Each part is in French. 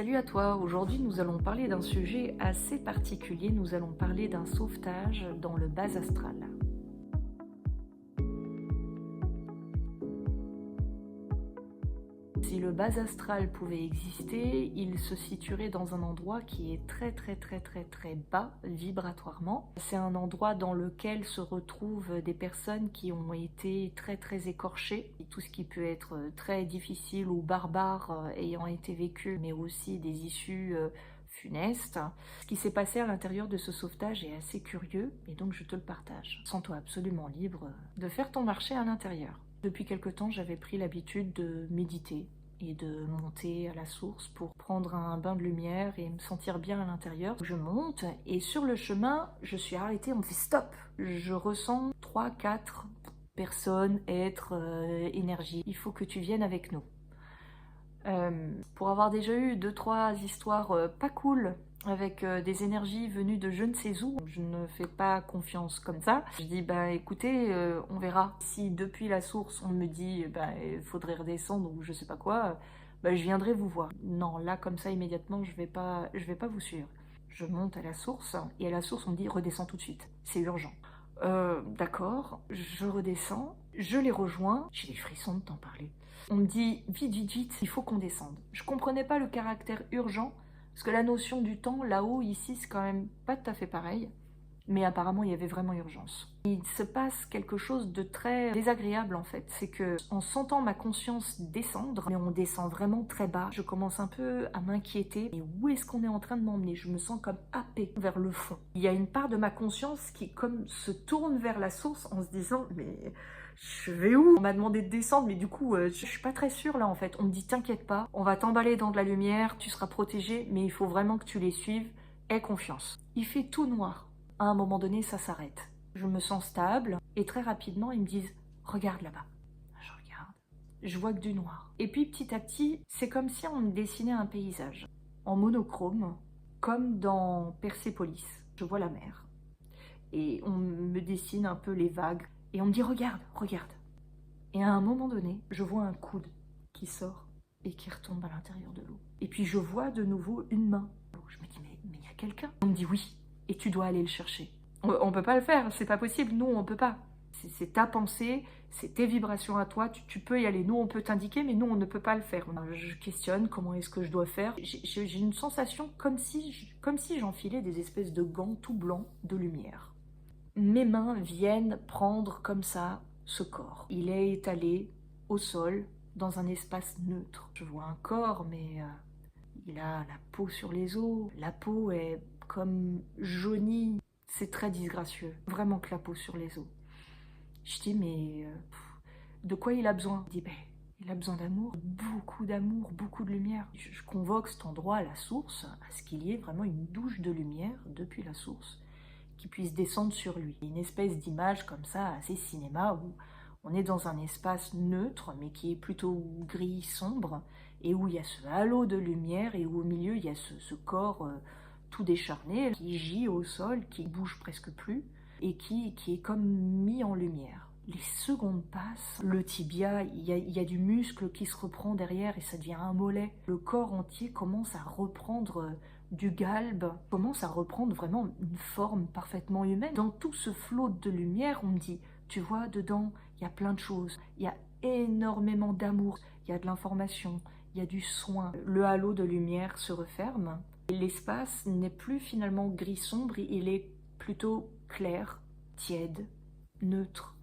Salut à toi, aujourd'hui nous allons parler d'un sujet assez particulier, nous allons parler d'un sauvetage dans le bas astral. Si le bas astral pouvait exister, il se situerait dans un endroit qui est très bas vibratoirement. C'est un endroit dans lequel se retrouvent des personnes qui ont été très écorchées, tout ce qui peut être très difficile ou barbare ayant été vécu, mais aussi des issues funestes. Ce qui s'est passé à l'intérieur de ce sauvetage est assez curieux et donc je te le partage. Sens-toi absolument libre de faire ton marché à l'intérieur. Depuis quelque temps, j'avais pris l'habitude de méditer et de monter à la source pour prendre un bain de lumière et me sentir bien à l'intérieur. Je monte et sur le chemin, je suis arrêtée, on me fait stop. Je ressens 3-4 personnes, êtres, énergie. Il faut que tu viennes avec nous. Pour avoir déjà eu 2-3 histoires pas cool avec des énergies venues de je ne sais où, je ne fais pas confiance comme ça. Je dis bah écoutez, on verra. Si depuis la source on me dit bah il faudrait redescendre ou je sais pas quoi, bah je viendrai vous voir. Non, là comme ça immédiatement je vais pas vous suivre. Je monte à la source et à la source on me dit redescends tout de suite, c'est urgent. D'accord, je redescends, je les rejoins, j'ai des frissons de t'en parler. On me dit vite, il faut qu'on descende. Je comprenais pas le caractère urgent, parce que la notion du temps, là-haut, ici, c'est quand même pas tout à fait pareil. Mais apparemment, il y avait vraiment urgence. Il se passe quelque chose de très désagréable en fait. C'est que en sentant ma conscience descendre, mais on descend vraiment très bas, je commence un peu à m'inquiéter. Et où est-ce qu'on est en train de m'emmener? Je me sens comme happée vers le fond. Il y a une part de ma conscience qui comme se tourne vers la source en se disant mais je vais où? On m'a demandé de descendre, mais du coup, je suis pas très sûre là en fait. On me dit t'inquiète pas, on va t'emballer dans de la lumière, tu seras protégée, mais il faut vraiment que tu les suives. Aie confiance. Il fait tout noir. À un moment donné, ça s'arrête. Je me sens stable et très rapidement, ils me disent « Regarde là-bas ». Je regarde. Je vois que du noir. Et puis petit à petit, c'est comme si on me dessinait un paysage en monochrome, comme dans Persépolis. Je vois la mer. Et on me dessine un peu les vagues. Et on me dit « Regarde, regarde ». Et à un moment donné, je vois un coude qui sort et qui retombe à l'intérieur de l'eau. Et puis je vois de nouveau une main. Je me dis « Mais il y a quelqu'un ». On me dit « Oui ». Et tu dois aller le chercher. On peut pas le faire, c'est pas possible, nous on peut pas. C'est ta pensée, c'est tes vibrations à toi, tu peux y aller. Nous on peut t'indiquer, mais nous on ne peut pas le faire. Je questionne comment est-ce que je dois faire. J'ai une sensation comme si j'enfilais des espèces de gants tout blancs de lumière. Mes mains viennent prendre comme ça ce corps. Il est étalé au sol, dans un espace neutre. Je vois un corps, mais il a la peau sur les os. La peau est comme jaunie, c'est très disgracieux, vraiment que la peau sur les os. Je dis mais de quoi il a besoin? Il dit ben il a besoin d'amour, beaucoup de lumière. Je convoque cet endroit à la source, à ce qu'il y ait vraiment une douche de lumière depuis la source qui puisse descendre sur lui. Une espèce d'image comme ça, assez cinéma, où on est dans un espace neutre, mais qui est plutôt gris sombre, et où il y a ce halo de lumière, et où au milieu il y a ce corps tout décharné, qui gît au sol, qui bouge presque plus, et qui est comme mis en lumière. Les secondes passent, le tibia, il y a du muscle qui se reprend derrière, et ça devient un mollet. Le corps entier commence à reprendre du galbe, commence à reprendre vraiment une forme parfaitement humaine. Dans tout ce flot de lumière, on me dit, tu vois, dedans, il y a plein de choses, il y a énormément d'amour, il y a de l'information, il y a du soin. Le halo de lumière se referme, et l'espace n'est plus finalement gris sombre, il est plutôt clair, tiède, neutre.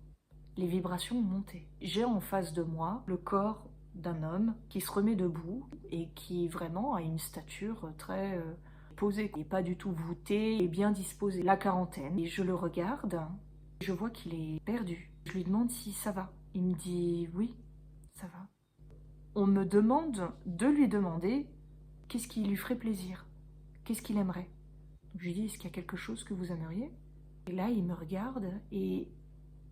Les vibrations ont monté. J'ai en face de moi le corps d'un homme qui se remet debout et qui vraiment a une stature très posée, qui n'est pas du tout voûté et bien disposé. La quarantaine. Et je le regarde, je vois qu'il est perdu. Je lui demande si ça va. Il me dit oui, ça va. On me demande de lui demander qu'est-ce qui lui ferait plaisir, qu'est-ce qu'il aimerait. Donc, je lui dis est-ce qu'il y a quelque chose que vous aimeriez? Et là il me regarde et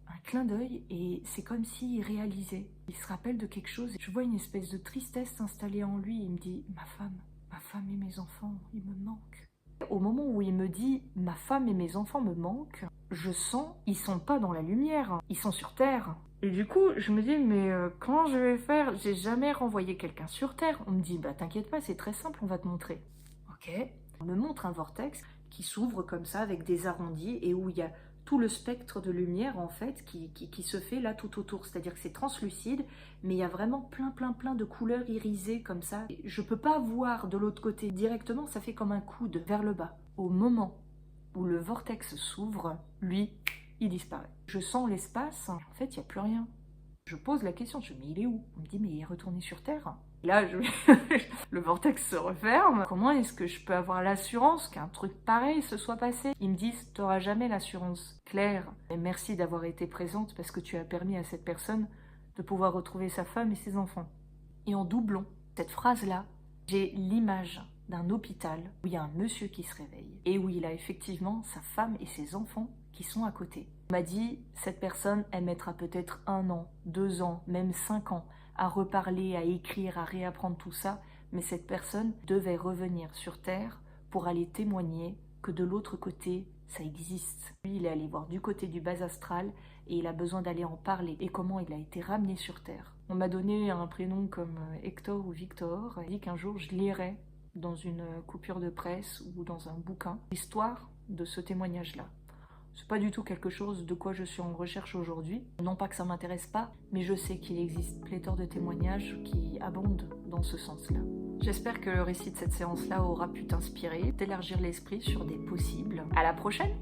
un clin d'œil, et c'est comme s'il réalisait. Il se rappelle de quelque chose. Je vois une espèce de tristesse s'installer en lui. Il me dit « Ma femme et mes enfants, ils me manquent. » Au moment où il me dit « Ma femme et mes enfants me manquent », je sens, ils sont pas dans la lumière, ils sont sur terre. Et du coup, je me dis, mais comment je vais faire? J'ai jamais renvoyé quelqu'un sur Terre. On me dit, bah t'inquiète pas, c'est très simple, on va te montrer. Ok. On me montre un vortex qui s'ouvre comme ça avec des arrondis et où il y a tout le spectre de lumière en fait qui se fait là tout autour. C'est-à-dire que c'est translucide, mais il y a vraiment plein de couleurs irisées comme ça. Je peux pas voir de l'autre côté directement, ça fait comme un coude vers le bas. Au moment où le vortex s'ouvre, lui, il disparaît. Je sens l'espace, en fait il n'y a plus rien. Je pose la question, je me dis, mais il est où? On me dit, mais il est retourné sur Terre. Et là, le vortex se referme. Comment est-ce que je peux avoir l'assurance qu'un truc pareil se soit passé? Ils me disent, t'auras jamais l'assurance. Claire, et merci d'avoir été présente parce que tu as permis à cette personne de pouvoir retrouver sa femme et ses enfants. Et en doublon, cette phrase-là, j'ai l'image d'un hôpital où il y a un monsieur qui se réveille et où il a effectivement sa femme et ses enfants qui sont à côté. On m'a dit, cette personne, elle mettra peut-être 1 an, 2 ans, même 5 ans à reparler, à écrire, à réapprendre tout ça, mais cette personne devait revenir sur Terre pour aller témoigner que de l'autre côté, ça existe. Lui, il est allé voir du côté du bas astral et il a besoin d'aller en parler et comment il a été ramené sur Terre. On m'a donné un prénom comme Hector ou Victor. Il dit qu'un jour, je lirai dans une coupure de presse ou dans un bouquin l'histoire de ce témoignage-là. C'est pas du tout quelque chose de quoi je suis en recherche aujourd'hui. Non pas que ça m'intéresse pas, mais je sais qu'il existe pléthore de témoignages qui abondent dans ce sens-là. J'espère que le récit de cette séance-là aura pu t'inspirer, t'élargir l'esprit sur des possibles. À la prochaine!